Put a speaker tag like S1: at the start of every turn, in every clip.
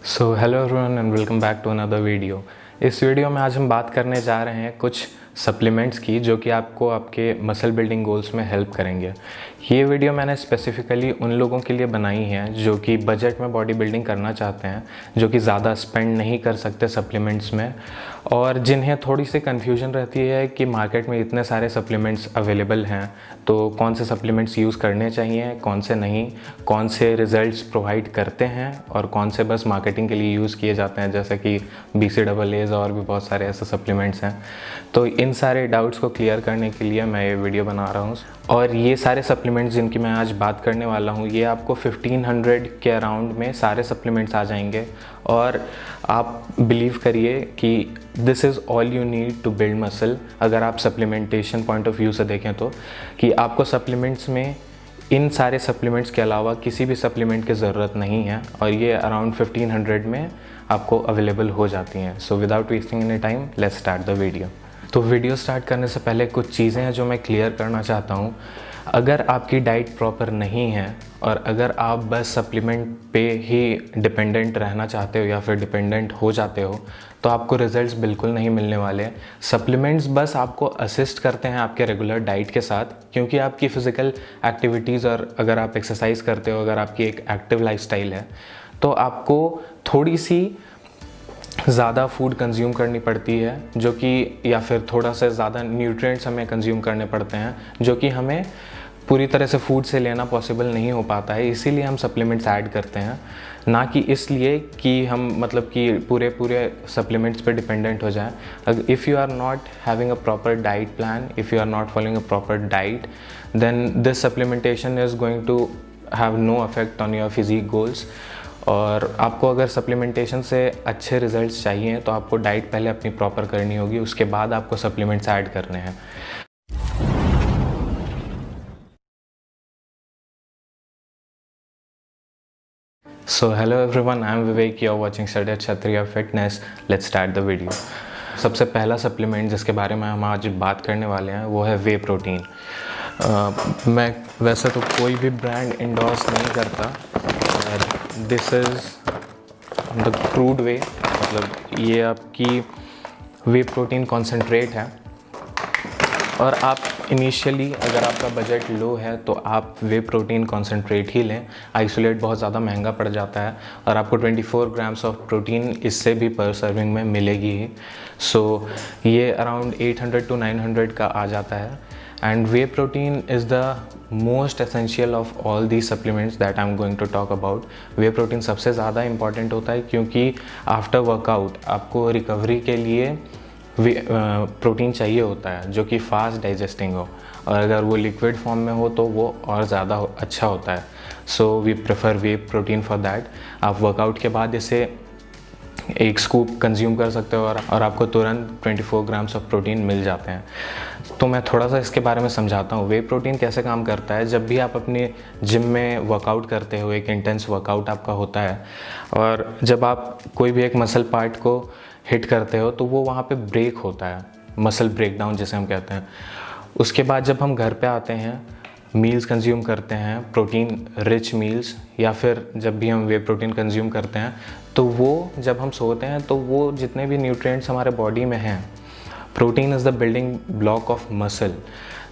S1: So hello everyone and welcome back to another video. इस video में आज हम बात करने जा रहे हैं कुछ सप्लीमेंट्स की जो कि आपको आपके मसल बिल्डिंग गोल्स में हेल्प करेंगे। ये वीडियो मैंने स्पेसिफिकली उन लोगों के लिए बनाई है जो कि बजट में बॉडी बिल्डिंग करना चाहते हैं, जो कि ज़्यादा स्पेंड नहीं कर सकते सप्लीमेंट्स में, और जिन्हें थोड़ी सी कन्फ्यूजन रहती है कि मार्केट में इतने सारे सप्लीमेंट्स अवेलेबल हैं तो कौन से सप्लीमेंट्स यूज़ करने चाहिए, कौन से नहीं, कौन से रिज़ल्ट्स प्रोवाइड करते हैं और कौन से बस मार्केटिंग के लिए यूज़ किए जाते हैं, जैसे कि BCAAs और भी बहुत सारे ऐसे सप्लीमेंट्स हैं। तो इन सारे डाउट्स को क्लियर करने के लिए मैं ये वीडियो बना रहा हूँ। और ये सारे सप्लीमेंट्स जिनकी मैं आज बात करने वाला हूँ, ये आपको 1500 के अराउंड में सारे सप्लीमेंट्स आ जाएंगे। और आप बिलीव करिए कि this is all you need to build muscle. अगर आप सप्लीमेंटेशन पॉइंट ऑफ व्यू से देखें तो कि आपको सप्लीमेंट्स में इन सारे सप्लीमेंट्स के अलावा किसी भी सप्लीमेंट की ज़रूरत नहीं है, और ये अराउंड 1500 में आपको अवेलेबल हो जाती हैं। So without wasting any time let's start the video. तो वीडियो स्टार्ट करने से पहले कुछ चीज़ें हैं जो मैं क्लियर करना चाहता हूँ। अगर आपकी डाइट प्रॉपर नहीं है और अगर आप बस सप्लीमेंट पे ही डिपेंडेंट रहना चाहते हो या फिर डिपेंडेंट हो जाते हो तो आपको रिजल्ट्स बिल्कुल नहीं मिलने वाले। सप्लीमेंट्स बस आपको असिस्ट करते हैं आपके रेगुलर डाइट के साथ, क्योंकि आपकी फ़िज़िकल एक्टिविटीज़ और अगर आप एक्सरसाइज करते हो, अगर आपकी एक एक्टिव लाइफस्टाइल है, तो आपको थोड़ी सी ज़्यादा फूड कंज्यूम करनी पड़ती है, जो कि या फिर थोड़ा सा ज़्यादा न्यूट्रिएंट्स हमें कंज्यूम करने पड़ते हैं, जो कि हमें पूरी तरह से फूड से लेना पॉसिबल नहीं हो पाता है। इसीलिए हम सप्लीमेंट्स ऐड करते हैं, ना कि इसलिए कि हम मतलब कि पूरे सप्लीमेंट्स पे डिपेंडेंट हो जाए। If you are not having a proper diet plan, if you are not following a proper diet, then this supplementation is going to have no affect on your physique goals. और आपको अगर supplementation से अच्छे results चाहिए तो आपको diet पहले अपनी प्रॉपर करनी होगी, उसके बाद आपको सप्लीमेंट्स ऐड करने हैं। So hello everyone, I am Vivek, you are watching study Kshatriya fitness. Let's start the video. सबसे पहला सप्लीमेंट जिसके बारे में हम आज बात करने वाले हैं वो है वे प्रोटीन। मैं वैसे तो कोई भी ब्रांड इंडोर्स नहीं करता, this is the crude way, मतलब ये आपकी वे प्रोटीन कॉन्सेंट्रेट है। और आप इनिशियली अगर आपका बजट लो है तो आप वे प्रोटीन कॉन्सेंट्रेट ही लें। आइसोलेट बहुत ज़्यादा महंगा पड़ जाता है और आपको 24 ग्राम्स ऑफ प्रोटीन इससे भी पर सर्विंग में मिलेगी ही। सो ये अराउंड 800 to 900 का आ जाता है। And whey protein is the most essential of all the supplements that I am going to talk about. Whey protein सबसे ज़्यादा इंपॉर्टेंट होता है क्योंकि आफ्टर वर्कआउट आपको रिकवरी के लिए प्रोटीन चाहिए होता है जो कि फास्ट डाइजेस्टिंग हो, और अगर वो लिक्विड फॉर्म में हो तो वो और ज़्यादा अच्छा होता है। So we prefer whey protein for that. आप वर्कआउट के बाद इसे एक स्कूप कंज्यूम कर सकते हो और आपको तुरंत 24 ग्राम्स ऑफ प्रोटीन मिल जाते हैं। तो मैं थोड़ा सा इसके बारे में समझाता हूँ। वे प्रोटीन कैसे काम करता है। जब भी आप अपने जिम में वर्कआउट करते हो, एक इंटेंस वर्कआउट आपका होता है, और जब आप कोई भी एक मसल पार्ट को हिट करते हो तो वो वहाँ पे ब्रेक होता है, मसल ब्रेकडाउन जिसे हम कहते हैं। उसके बाद जब हम घर पे आते हैं, मील्स कंज्यूम करते हैं, प्रोटीन रिच मील्स, या फिर जब भी हम वे प्रोटीन कंज्यूम करते हैं तो वो जब हम सोते हैं तो वो जितने भी न्यूट्रिएंट्स हमारे बॉडी में हैं, protein is the building block of muscle.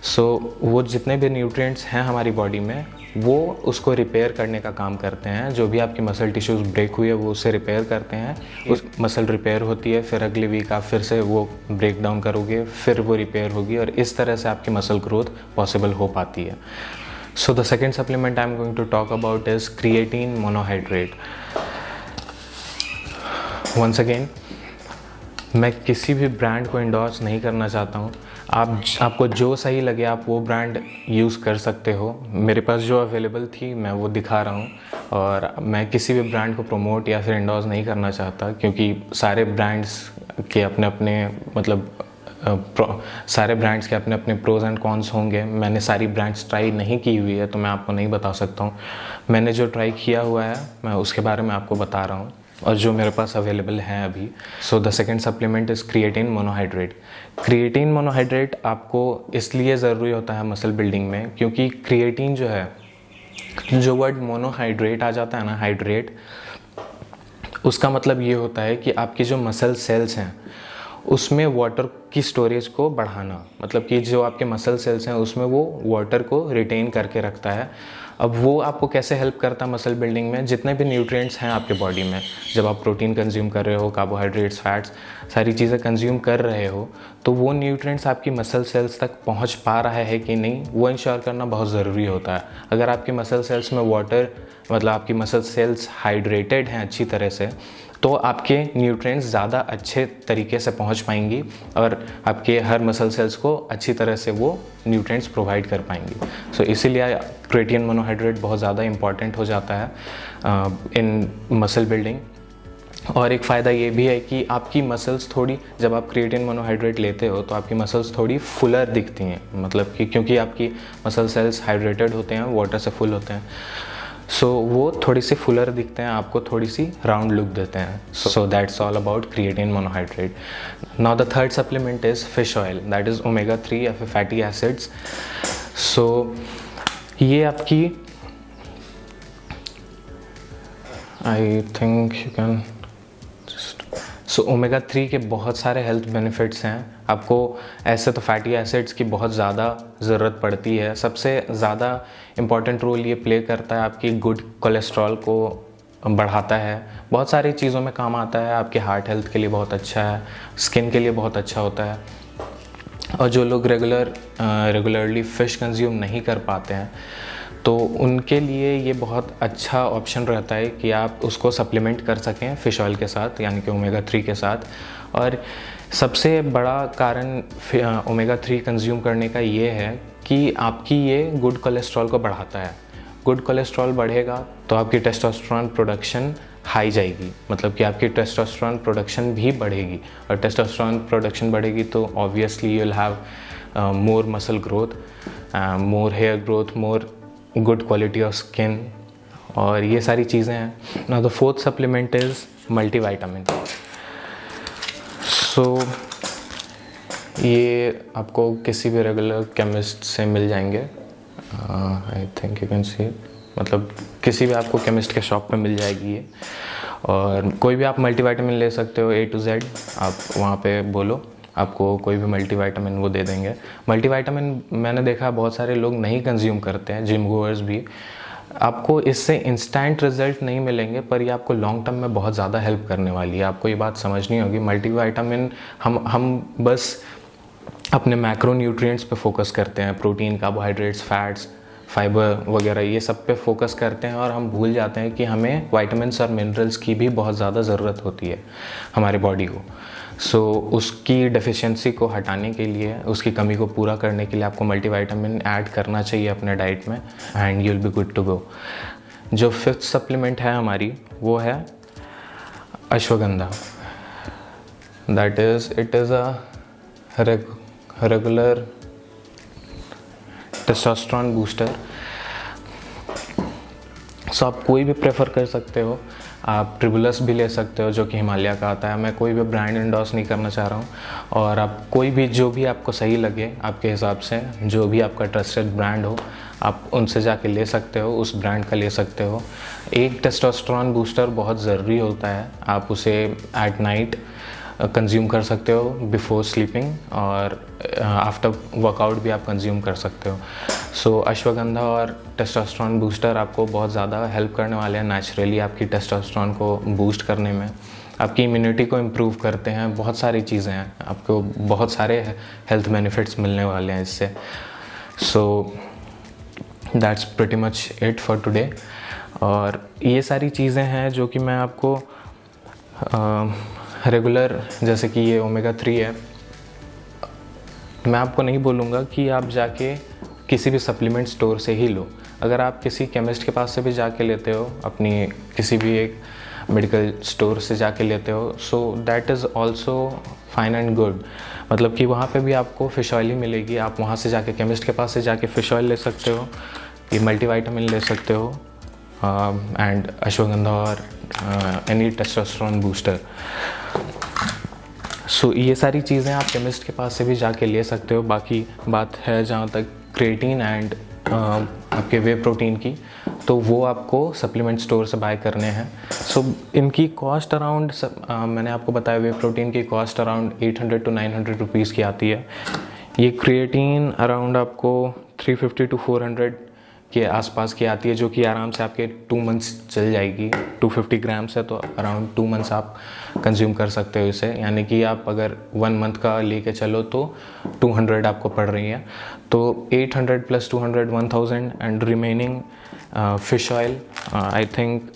S1: So वो जितने भी न्यूट्रिएंट्स हैं हमारी बॉडी में वो उसको रिपेयर करने का काम करते हैं। जो भी आपकी मसल टिश्यूज़ ब्रेक हुई है वो उसे रिपेयर करते हैं। उस मसल रिपेयर होती है, फिर अगले वीक आप फिर से वो ब्रेक डाउन करोगे, फिर वो रिपेयर होगी, और इस तरह से आपकी मसल ग्रोथ पॉसिबल हो पाती है। So the second supplement I am going to talk about is creatine monohydrate. Once again, मैं किसी भी ब्रांड को इंडोर्स नहीं करना चाहता हूँ। आपको जो सही लगे आप वो ब्रांड यूज़ कर सकते हो। मेरे पास जो अवेलेबल थी मैं वो दिखा रहा हूँ, और मैं किसी भी ब्रांड को प्रमोट या फिर इंडोर्स नहीं करना चाहता, क्योंकि सारे ब्रांड्स के अपने अपने सारे ब्रांड्स के अपने अपने प्रोज एंड कॉन्स होंगे। मैंने सारी ब्रांड्स ट्राई नहीं की हुई है तो मैं आपको नहीं बता सकता हूँ। मैंने जो ट्राई किया हुआ है मैं उसके बारे में आपको बता रहा हूँ, और जो मेरे पास अवेलेबल हैं अभी। सो the second supplement is creatine monohydrate. Creatine monohydrate आपको इसलिए ज़रूरी होता है मसल बिल्डिंग में क्योंकि क्रिएटिन जो है, जो वर्ड मोनोहाइड्रेट आ जाता है ना, हाइड्रेट, उसका मतलब ये होता है कि आपकी जो मसल सेल्स हैं उसमें वाटर की स्टोरेज को बढ़ाना, मतलब कि जो आपके मसल सेल्स हैं उसमें वो वाटर को रिटेन करके रखता है। अब वो आपको कैसे हेल्प करता है मसल बिल्डिंग में, जितने भी न्यूट्रिएंट्स हैं आपके बॉडी में, जब आप प्रोटीन कंज्यूम कर रहे हो, कार्बोहाइड्रेट्स, फैट्स, सारी चीज़ें कंज्यूम कर रहे हो, तो वो न्यूट्रिएंट्स आपकी मसल सेल्स तक पहुंच पा रहा है कि नहीं, वो इंश्योर करना बहुत ज़रूरी होता है। अगर आपकी मसल सेल्स में वाटर, मतलब आपकी मसल सेल्स हाइड्रेटेड हैं अच्छी तरह से, तो आपके न्यूट्रिएंट्स ज़्यादा अच्छे तरीके से पहुंच पाएंगी और आपके हर मसल सेल्स को अच्छी तरह से वो न्यूट्रिएंट्स प्रोवाइड कर पाएंगी। सो इसीलिए क्रिएटिन मोनोहाइड्रेट बहुत ज़्यादा इंपॉर्टेंट हो जाता है इन मसल बिल्डिंग। और एक फ़ायदा ये भी है कि आपकी मसल्स थोड़ी, जब आप क्रिएटिन मोनोहाइड्रेट लेते हो तो आपकी मसल्स थोड़ी फुलर दिखती हैं, मतलब कि क्योंकि आपकी मसल सेल्स हाइड्रेटेड होते हैं, वाटर से फुल होते हैं, सो वो थोड़ी सी फुलर दिखते हैं, आपको थोड़ी सी राउंड लुक देते हैं। So that's all about creatine monohydrate. Now the third supplement is fish oil, that is omega 3 या फिर फैटी एसिड्स। सो ये आपकी, आई think you can, so omega 3 के बहुत सारे हेल्थ बेनिफिट्स हैं। आपको ऐसे तो फैटी एसिड्स की बहुत ज़्यादा ज़रूरत पड़ती है, सबसे ज़्यादा इम्पॉर्टेंट रोल ये प्ले करता है आपकी गुड कोलेस्ट्रॉल को बढ़ाता है, बहुत सारी चीज़ों में काम आता है, आपके हार्ट हेल्थ के लिए बहुत अच्छा है, स्किन के लिए बहुत अच्छा होता है। और जो लोग रेगुलरली फ़िश कंज्यूम नहीं कर पाते हैं तो उनके लिए ये बहुत अच्छा ऑप्शन रहता है कि आप उसको सप्लीमेंट कर सकें फ़िश ऑयल के साथ, यानी कि ओमेगा 3 के साथ। और सबसे बड़ा कारण ओमेगा 3 कंज्यूम करने का ये है कि आपकी ये गुड कोलेस्ट्रॉल को बढ़ाता है। गुड कोलेस्ट्रॉल बढ़ेगा तो आपकी टेस्टोस्टेरोन प्रोडक्शन हाई जाएगी, मतलब कि आपकी टेस्टोस्टेरोन प्रोडक्शन भी बढ़ेगी, और टेस्टोस्टेरोन प्रोडक्शन बढ़ेगी तो obviously you will have more muscle growth, more hair growth, more good quality of skin, और ये सारी चीज़ें हैं। Now the fourth supplement is multivitamin. So ये आपको किसी भी रेगुलर केमिस्ट से मिल जाएंगे, I think you can see, मतलब किसी भी आपको केमिस्ट के शॉप पे मिल जाएगी ये। और कोई भी आप मल्टीविटामिन ले सकते हो, A to Z, आप वहाँ पे बोलो, आपको कोई भी मल्टीविटामिन वो दे देंगे। मल्टीविटामिन मैंने देखा बहुत सारे लोग नहीं कंज्यूम करते हैं, जिम गोअर्स भी। आपको इससे इंस्टेंट रिजल्ट नहीं मिलेंगे, पर ये आपको लॉन्ग टर्म में बहुत ज़्यादा हेल्प करने वाली है। आपको ये बात समझनी होगी, मल्टीविटामिन हम बस अपने मैक्रो न्यूट्रिएंट्स पे फोकस करते हैं, प्रोटीन, कार्बोहाइड्रेट्स, फैट्स, फाइबर वगैरह, ये सब पे फोकस करते हैं, और हम भूल जाते हैं कि हमें विटामिन्स और मिनरल्स की भी बहुत ज़्यादा ज़रूरत होती है हमारी बॉडी को। सो उसकी डेफिशिएंसी को हटाने के लिए, उसकी कमी को पूरा करने के लिए आपको मल्टीविटामिन ऐड करना चाहिए अपने डाइट में, and you will be good to go. जो फिफ्थ सप्लीमेंट है हमारी, वो है ashwagandha. That is, it is a regular testosterone booster. So आप कोई भी प्रेफर कर सकते हो, आप ट्रिबुलस भी ले सकते हो जो कि हिमालय का आता है, मैं कोई भी ब्रांड एंडोर्स नहीं करना चाह रहा हूँ, और आप कोई भी जो भी आपको सही लगे आपके हिसाब से, जो भी आपका ट्रस्टेड ब्रांड हो, आप उनसे जाके ले सकते हो, उस ब्रांड का ले सकते हो। एक टेस्टोस्टेरोन बूस्टर बहुत ज़रूरी होता है, आप उसे एट नाइट कंज्यूम कर सकते हो बिफोर स्लीपिंग, और आफ्टर वर्कआउट भी आप कंज्यूम कर सकते हो। सो अश्वगंधा और टेस्टोस्टेरोन बूस्टर आपको बहुत ज़्यादा हेल्प करने वाले हैं नेचुरली आपकी टेस्टोस्टेरोन को बूस्ट करने में, आपकी इम्यूनिटी को इम्प्रूव करते हैं, बहुत सारी चीज़ें हैं, आपको बहुत सारे हेल्थ बेनिफिट्स मिलने वाले हैं इससे। सो that's pretty much it for today. और ये सारी चीज़ें हैं जो कि मैं आपको रेगुलर, जैसे कि ये ओमेगा 3 है, मैं आपको नहीं बोलूँगा कि आप जाके किसी भी सप्लीमेंट स्टोर से ही लो। अगर आप किसी केमिस्ट के पास से भी जाके लेते हो, अपनी किसी भी एक मेडिकल स्टोर से जाके लेते हो, so that is also fine and good. मतलब कि वहाँ पे भी आपको फ़िश ऑयल ही मिलेगी, आप वहाँ से जाके केमिस्ट के पास से जाके फ़िश ऑयल ले सकते हो, ये मल्टीविटामिन ले सकते हो, एंड अश्वगंधा और एनी टेस्टोस्टेरोन बूस्टर। सो ये सारी चीज़ें आप केमिस्ट के पास से भी जाके ले सकते हो। बाकी बात है जहाँ तक क्रिएटिन एंड आपके वे प्रोटीन की, तो वो आपको सप्लीमेंट स्टोर से बाय करने हैं। सो इनकी कॉस्ट अराउंड मैंने आपको बताया वे प्रोटीन की कॉस्ट अराउंड 800 to 900 रुपीज़ की आती है। ये क्रिएटिन अराउंड आपको 350 to 400 के आसपास की आती है, जो कि आराम से आपके 2 मंथ्स चल जाएगी। 250 ग्राम्स है तो अराउंड 2 मंथ्स आप कंज्यूम कर सकते हो इसे, यानी कि आप अगर 1 मंथ का लेके चलो तो 200 आपको पड़ रही है। तो 800 + 200 1000 and remaining fish oil I think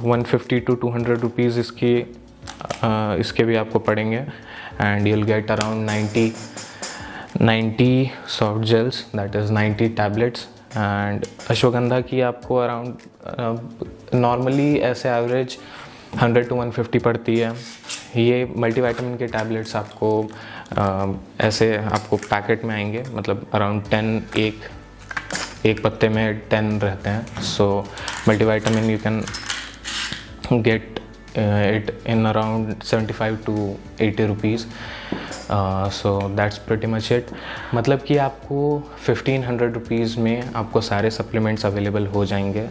S1: 150 to 200 rupees इसके भी आपको पड़ेंगे। And you'll get around 90 soft gels, that is 90 tablets. And ashwagandha की आपको अराउंड नॉर्मली ऐसे एवरेज 100 to 150 पड़ती है। ये मल्टीविटामिन के टैबलेट्स आपको ऐसे आपको पैकेट में आएंगे, मतलब अराउंड 10 एक पत्ते में 10 रहते हैं। So multivitamin you can get it in around 75 to 80 rupees. So that's pretty much it. मतलब कि आपको 1500 रुपीज़ में आपको सारे सप्लीमेंट्स अवेलेबल हो जाएंगे।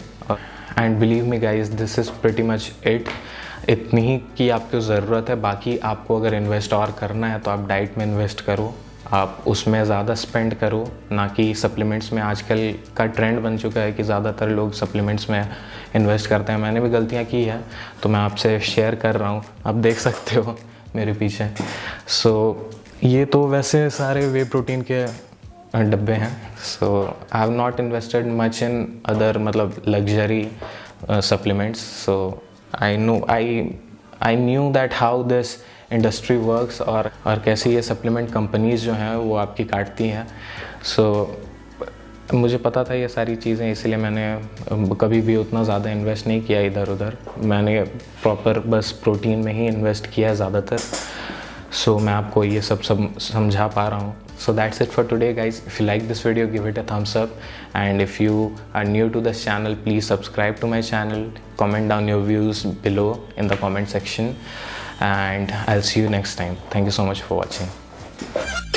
S1: And believe me guys, this is pretty much it. इतनी ही की आपको ज़रूरत है। बाकी आपको अगर इन्वेस्ट और करना है तो आप डाइट में इन्वेस्ट करो, आप उसमें ज़्यादा स्पेंड करो, ना कि सप्लीमेंट्स में। आजकल का ट्रेंड बन चुका है कि ज़्यादातर लोग सप्लीमेंट्स में इन्वेस्ट करते हैं। मैंने भी गलतियाँ की है तो मैं आपसे शेयर कर रहा हूँ, आप देख सकते हो मेरे पीछे। सो ये तो वैसे सारे वे प्रोटीन के डब्बे हैं। So I have not invested much in other मतलब luxury supplements. So I knew that how this industry works, और कैसे ये सप्लीमेंट कंपनीज़ जो हैं वो आपकी काटती हैं। सो मुझे पता था ये सारी चीज़ें, इसलिए मैंने कभी भी उतना ज़्यादा इन्वेस्ट नहीं किया इधर उधर। मैंने प्रॉपर बस प्रोटीन में ही इन्वेस्ट किया ज़्यादातर। सो मैं आपको ये सब समझा पा रहा हूँ। So that's it for today guys. If you like this video, give it a thumbs up, and if you are new to this channel, please subscribe to my channel, comment down your views below in the comment section, and I'll see you next time. Thank you so much for watching.